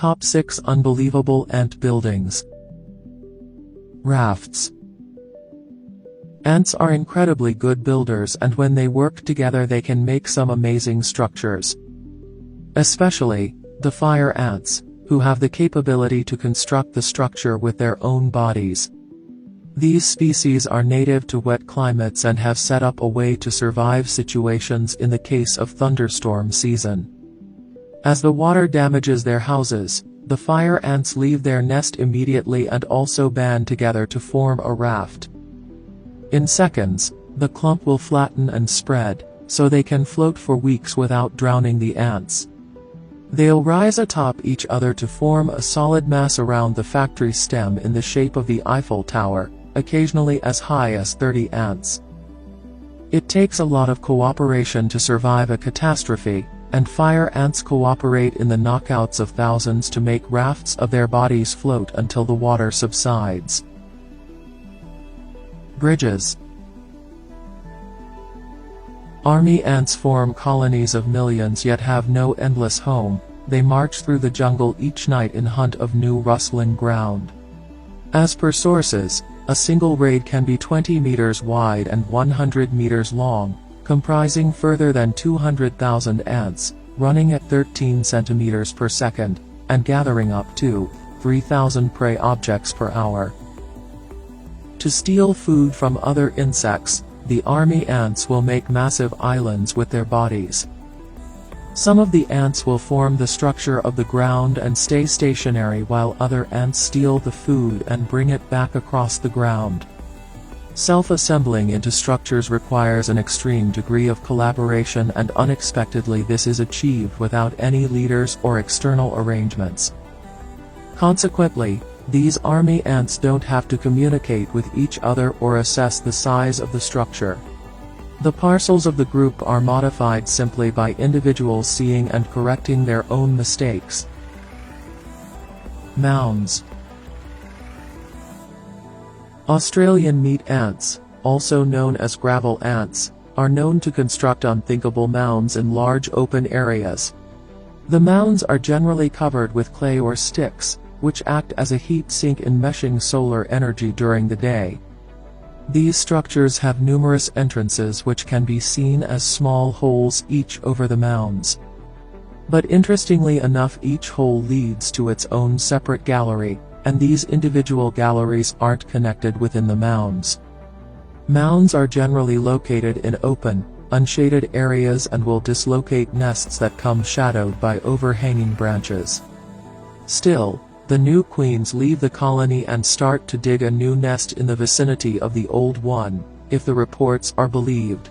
Top 6 Unbelievable Ant Buildings. Rafts. Ants are incredibly good builders, and when they work together they can make some amazing structures. Especially the fire ants, who have the capability to construct the structure with their own bodies. These species are native to wet climates and have set up a way to survive situations in the case of thunderstorm season. As the water damages their houses, the fire ants leave their nest immediately and also band together to form a raft. In seconds, the clump will flatten and spread, so they can float for weeks without drowning the ants. They'll rise atop each other to form a solid mass around the factory stem in the shape of the Eiffel Tower, occasionally as high as 30 ants. It takes a lot of cooperation to survive a catastrophe, and fire ants cooperate in the knockouts of thousands to make rafts of their bodies float until the water subsides. Bridges. Army ants form colonies of millions yet have no endless home. They march through the jungle each night in hunt of new rustling ground. As per sources, a single raid can be 20 meters wide and 100 meters long, comprising further than 200,000 ants, running at 13 centimeters per second, and gathering up to 3,000 prey objects per hour. To steal food from other insects, the army ants will make massive islands with their bodies. Some of the ants will form the structure of the ground and stay stationary while other ants steal the food and bring it back across the ground. Self-assembling into structures requires an extreme degree of collaboration, and unexpectedly this is achieved without any leaders or external arrangements. Consequently, these army ants don't have to communicate with each other or assess the size of the structure. The parcels of the group are modified simply by individuals seeing and correcting their own mistakes. Mounds. Australian meat ants, also known as gravel ants, are known to construct unthinkable mounds in large open areas. The mounds are generally covered with clay or sticks, which act as a heat sink enmeshing solar energy during the day. These structures have numerous entrances which can be seen as small holes each over the mounds. But interestingly enough, each hole leads to its own separate gallery, and these individual galleries aren't connected within the mounds. Mounds are generally located in open, unshaded areas and will dislocate nests that come shadowed by overhanging branches. Still, the new queens leave the colony and start to dig a new nest in the vicinity of the old one, if the reports are believed.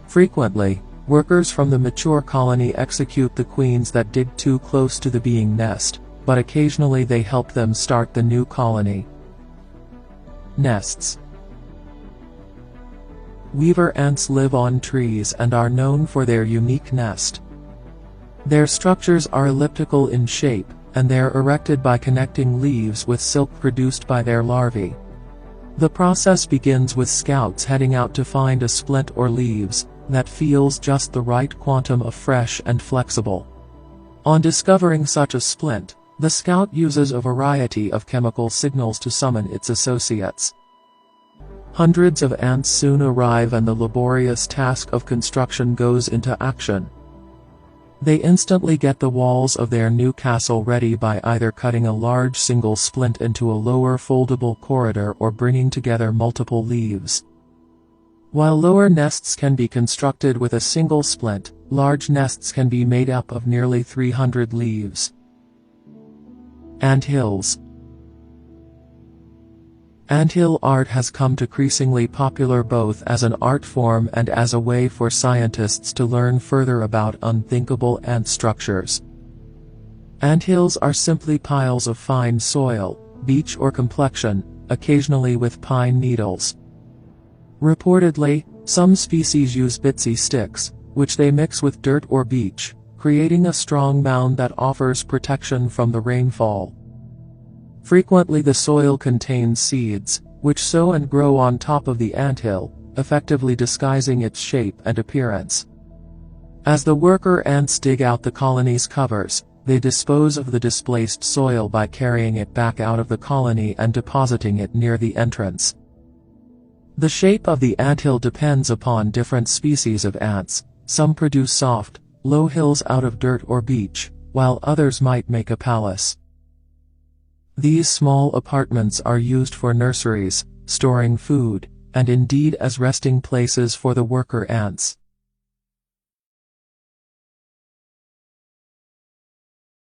Frequently, workers from the mature colony execute the queens that dig too close to the being nest, but occasionally they help them start the new colony. Nests. Weaver ants live on trees and are known for their unique nest. Their structures are elliptical in shape, and they're erected by connecting leaves with silk produced by their larvae. The process begins with scouts heading out to find a splint or leaves that feels just the right quantum of fresh and flexible. On discovering such a splint, the scout uses a variety of chemical signals to summon its associates. Hundreds of ants soon arrive and the laborious task of construction goes into action. They instantly get the walls of their new castle ready by either cutting a large single splint into a lower foldable corridor or bringing together multiple leaves. While lower nests can be constructed with a single splint, large nests can be made up of nearly 300 leaves. Anthills. Anthill art has come increasingly popular both as an art form and as a way for scientists to learn further about unthinkable ant structures. Anthills are simply piles of fine soil, beach or complexion, occasionally with pine needles. Reportedly, some species use bitsy sticks, which they mix with dirt or beach, creating a strong mound that offers protection from the rainfall. Frequently the soil contains seeds, which sow and grow on top of the anthill, effectively disguising its shape and appearance. As the worker ants dig out the colony's covers, They dispose of the displaced soil by carrying it back out of the colony and depositing it near the entrance. The shape of the anthill depends upon different species of ants. Some produce soft, low hills out of dirt or beach, while others might make a palace. These small apartments are used for nurseries, storing food, and indeed as resting places for the worker ants.